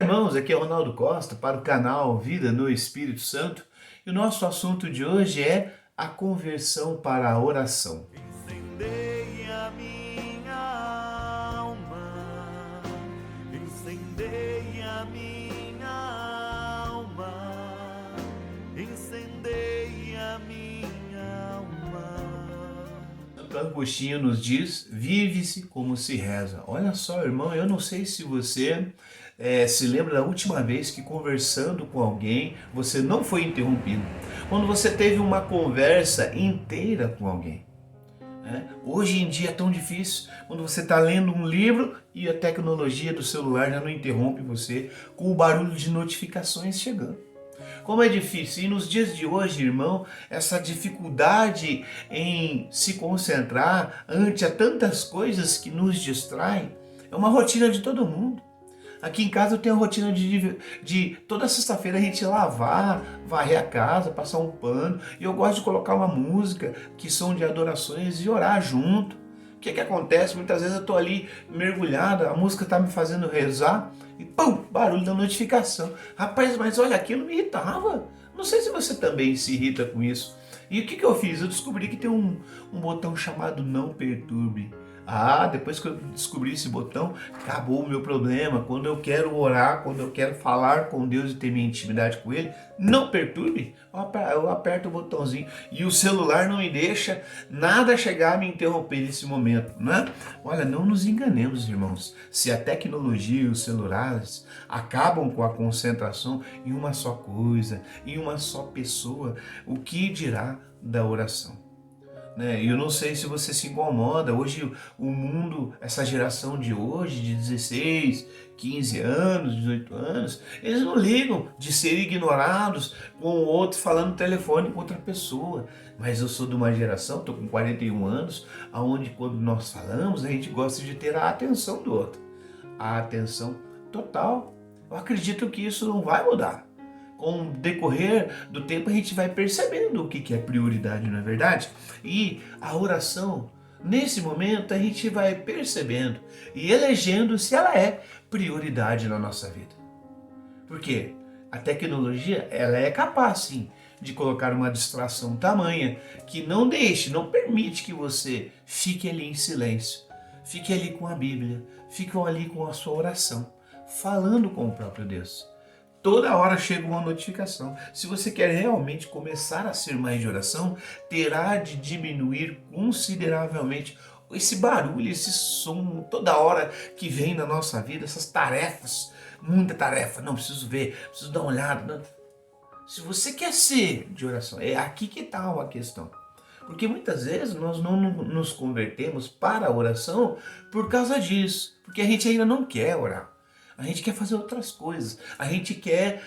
Irmãos, aqui é Ronaldo Costa para o canal Vida no Espírito Santo e o nosso assunto de hoje é a conversão para a oração. Incendeie a minha alma, incendeie a minha alma, incendeie a minha alma. Santo Agostinho nos diz, vive-se como se reza. Olha só, irmão, eu não sei se você se lembra da última vez que conversando com alguém, você não foi interrompido. Quando você teve uma conversa inteira com alguém. Hoje em dia é tão difícil, quando você está lendo um livro e a tecnologia do celular já não interrompe você com o barulho de notificações chegando. Como é difícil, e nos dias de hoje, irmão, essa dificuldade em se concentrar ante a tantas coisas que nos distraem, é uma rotina de todo mundo. Aqui em casa eu tenho a rotina de toda sexta-feira a gente lavar, varrer a casa, passar um pano. E eu gosto de colocar uma música que são de adorações e orar junto. O que acontece? Muitas vezes eu estou ali mergulhado, a música está me fazendo rezar e pum, barulho da notificação. Rapaz, mas olha, aquilo me irritava. Não sei se você também se irrita com isso. E o que eu fiz? Eu descobri que tem um botão chamado não perturbe. Depois que eu descobri esse botão, acabou o meu problema. Quando eu quero orar, quando eu quero falar com Deus e ter minha intimidade com Ele, não perturbe, eu aperto o botãozinho e o celular não me deixa nada chegar a me interromper nesse momento, né? Olha, não nos enganemos, irmãos. Se a tecnologia e os celulares acabam com a concentração em uma só coisa, em uma só pessoa, o que dirá da oração? Eu não sei se você se incomoda, hoje o mundo, essa geração de hoje, de 16, 15 anos, 18 anos, eles não ligam de ser ignorados com o outro falando no telefone com outra pessoa. Mas eu sou de uma geração, estou com 41 anos, onde quando nós falamos, a gente gosta de ter a atenção do outro. A atenção total. Eu acredito que isso não vai mudar. Com o decorrer do tempo a gente vai percebendo o que é prioridade, não é verdade? E a oração, nesse momento a gente vai percebendo e elegendo se ela é prioridade na nossa vida. Porque a tecnologia, ela é capaz sim de colocar uma distração tamanha que não deixe, não permite que você fique ali em silêncio, fique ali com a Bíblia, fique ali com a sua oração, falando com o próprio Deus. Toda hora chega uma notificação. Se você quer realmente começar a ser mais de oração, terá de diminuir consideravelmente esse barulho, esse som, toda hora que vem na nossa vida, essas tarefas, muita tarefa, não preciso ver, preciso dar uma olhada. Não. Se você quer ser de oração, é aqui que está uma questão. Porque muitas vezes nós não nos convertemos para a oração por causa disso, porque a gente ainda não quer orar. A gente quer fazer outras coisas, a gente quer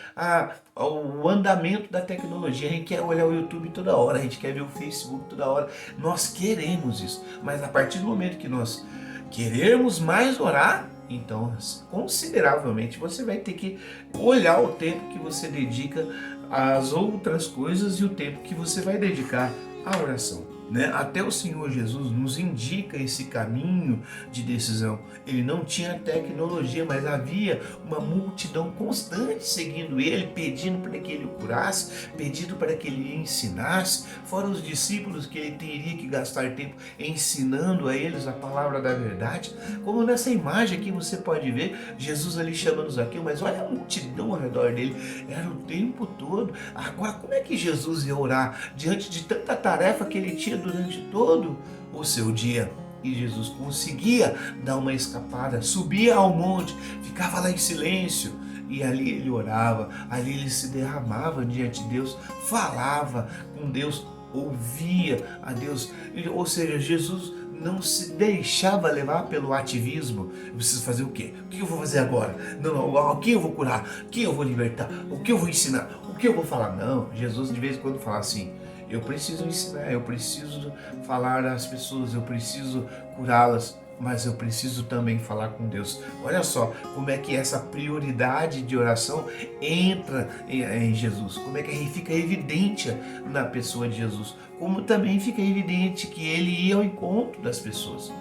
o andamento da tecnologia, a gente quer olhar o YouTube toda hora, a gente quer ver o Facebook toda hora. Nós queremos isso, mas a partir do momento que nós queremos mais orar, então consideravelmente você vai ter que olhar o tempo que você dedica às outras coisas e o tempo que você vai dedicar à oração. Até o Senhor Jesus nos indica esse caminho de decisão. Ele não tinha tecnologia, mas havia uma multidão constante seguindo ele, pedindo para que ele o curasse, pedindo para que ele ensinasse. Fora os discípulos que ele teria que gastar tempo ensinando a eles a palavra da verdade. Como nessa imagem aqui você pode ver, Jesus ali chamando-nos aqui, mas olha a multidão ao redor dele, era o tempo todo. Agora, como é que Jesus ia orar diante de tanta tarefa que ele tinha durante todo o seu dia? E Jesus conseguia dar uma escapada, subia ao monte, ficava lá em silêncio e ali ele orava, ali ele se derramava diante de Deus, falava com Deus, ouvia a Deus. Ou seja, Jesus não se deixava levar pelo ativismo. Eu preciso fazer o quê? O que eu vou fazer agora? Não, quem eu vou curar? Quem eu vou libertar? O que eu vou ensinar? O que eu vou falar? Não, Jesus de vez em quando fala assim: eu preciso ensinar, eu preciso falar às pessoas, eu preciso curá-las, mas eu preciso também falar com Deus. Olha só como é que essa prioridade de oração entra em Jesus, como é que fica evidente na pessoa de Jesus, como também fica evidente que ele ia ao encontro das pessoas.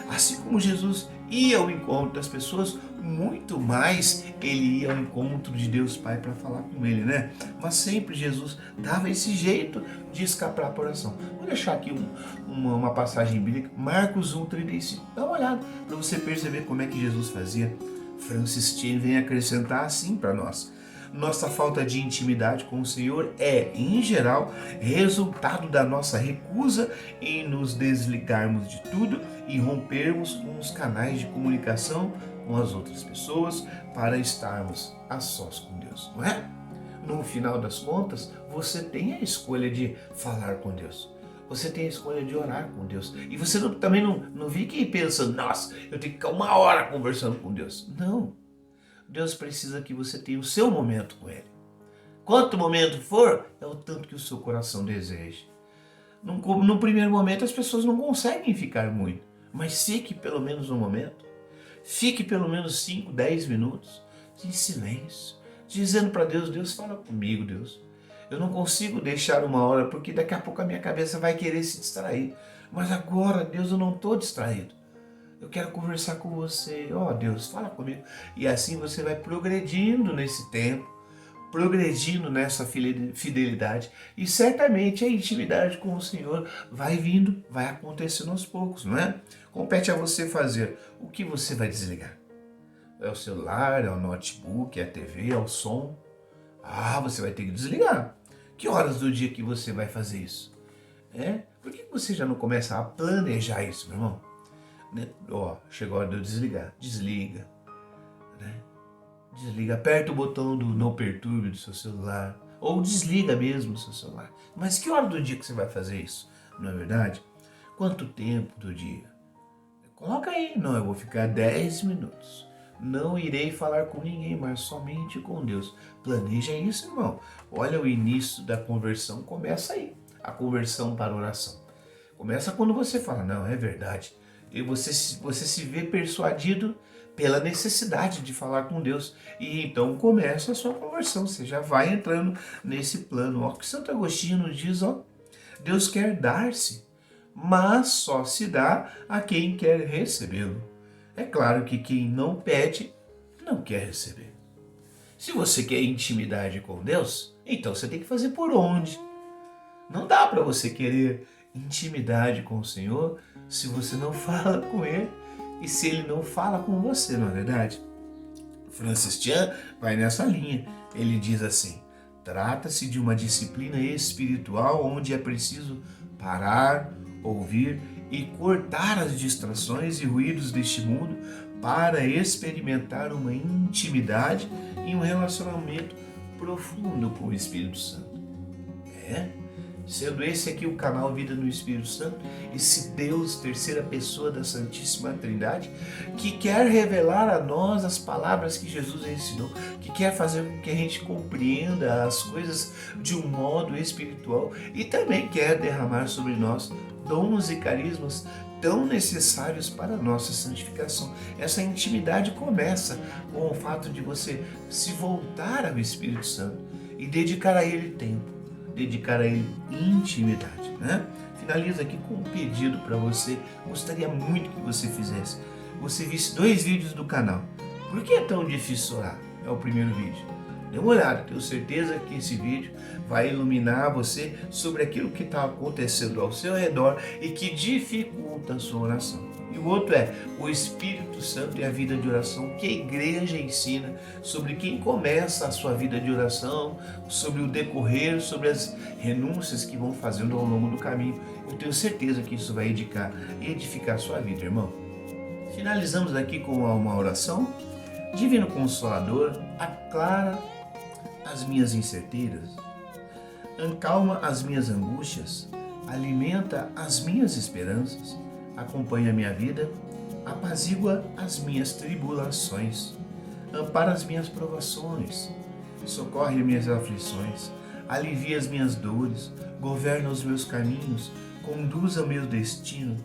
Assim como Jesus ia ao encontro das pessoas, muito mais ele ia ao encontro de Deus Pai para falar com ele, né? Mas sempre Jesus dava esse jeito de escapar para a oração. Vou deixar aqui uma passagem bíblica, Marcos 1,35. Dá uma olhada para você perceber como é que Jesus fazia. Francis Chan vem acrescentar assim para nós. Nossa falta de intimidade com o Senhor é, em geral, resultado da nossa recusa em nos desligarmos de tudo e rompermos com os canais de comunicação com as outras pessoas para estarmos a sós com Deus, não é? No final das contas, você tem a escolha de falar com Deus. Você tem a escolha de orar com Deus. E você também não fique pensando, nossa, eu tenho que ficar 1 hora conversando com Deus. Não. Deus precisa que você tenha o seu momento com Ele. Quanto momento for, é o tanto que o seu coração deseja. No primeiro momento as pessoas não conseguem ficar muito, mas fique pelo menos um momento. Fique pelo menos 5, 10 minutos em silêncio, dizendo para Deus, Deus fala comigo, Deus. Eu não consigo deixar 1 hora porque daqui a pouco a minha cabeça vai querer se distrair. Mas agora, Deus, eu não estou distraído. Eu quero conversar com você. Ó, Deus, fala comigo. E assim você vai progredindo nesse tempo, progredindo nessa fidelidade. E certamente a intimidade com o Senhor vai vindo, vai acontecendo aos poucos, não é? Compete a você fazer. O que você vai desligar? É o celular, é o notebook, é a TV, é o som? Ah, você vai ter que desligar. Que horas do dia que você vai fazer isso? Por que você já não começa a planejar isso, meu irmão? Ó, chegou a hora de eu desligar. Desliga. Né? Desliga. Aperta o botão do não perturbe do seu celular. Ou desliga mesmo o seu celular. Mas que hora do dia que você vai fazer isso? Não é verdade? Quanto tempo do dia? Coloca aí. Não, eu vou ficar 10 minutos. Não irei falar com ninguém, mas somente com Deus. Planeja isso, irmão. Olha, o início da conversão começa aí. A conversão para a oração. Começa quando você fala, não, é verdade. E você se vê persuadido pela necessidade de falar com Deus. E então começa a sua conversão. Você já vai entrando nesse plano. Ó, que Santo Agostinho nos diz, ó, Deus quer dar-se, mas só se dá a quem quer recebê-lo. É claro que quem não pede, não quer receber. Se você quer intimidade com Deus, então você tem que fazer por onde? Não dá para você querer intimidade com o Senhor se você não fala com Ele e se Ele não fala com você, não é verdade? Francis Chan vai nessa linha. Ele diz assim, trata-se de uma disciplina espiritual onde é preciso parar, ouvir e cortar as distrações e ruídos deste mundo para experimentar uma intimidade e um relacionamento profundo com o Espírito Santo. Sendo esse aqui o canal Vida no Espírito Santo, esse Deus, terceira pessoa da Santíssima Trindade, que quer revelar a nós as palavras que Jesus ensinou, que quer fazer com que a gente compreenda as coisas de um modo espiritual e também quer derramar sobre nós dons e carismas tão necessários para a nossa santificação. Essa intimidade começa com o fato de você se voltar ao Espírito Santo e dedicar a Ele tempo. Dedicar a Ele intimidade, né? Finalizo aqui com um pedido para você. Gostaria muito que você fizesse. Você visse 2 vídeos do canal. Por que é tão difícil orar? É o primeiro vídeo. Dê uma olhada, tenho certeza que esse vídeo vai iluminar você sobre aquilo que está acontecendo ao seu redor e que dificulta a sua oração. E o outro é o Espírito Santo e a vida de oração que a igreja ensina sobre quem começa a sua vida de oração, sobre o decorrer, sobre as renúncias que vão fazendo ao longo do caminho. Eu tenho certeza que isso vai edificar a sua vida, irmão. Finalizamos aqui com uma oração. Divino Consolador, aclara as minhas incertezas, acalma as minhas angústias, alimenta as minhas esperanças, acompanha a minha vida, apazigua as minhas tribulações, ampara as minhas provações, socorre minhas aflições, alivia as minhas dores, governa os meus caminhos, conduza o meu destino,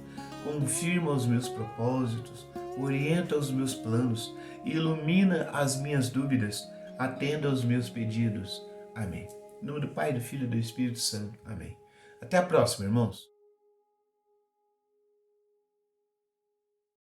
confirma os meus propósitos, orienta os meus planos, ilumina as minhas dúvidas, atenda aos meus pedidos. Amém. Em nome do Pai, do Filho e do Espírito Santo. Amém. Até a próxima, irmãos.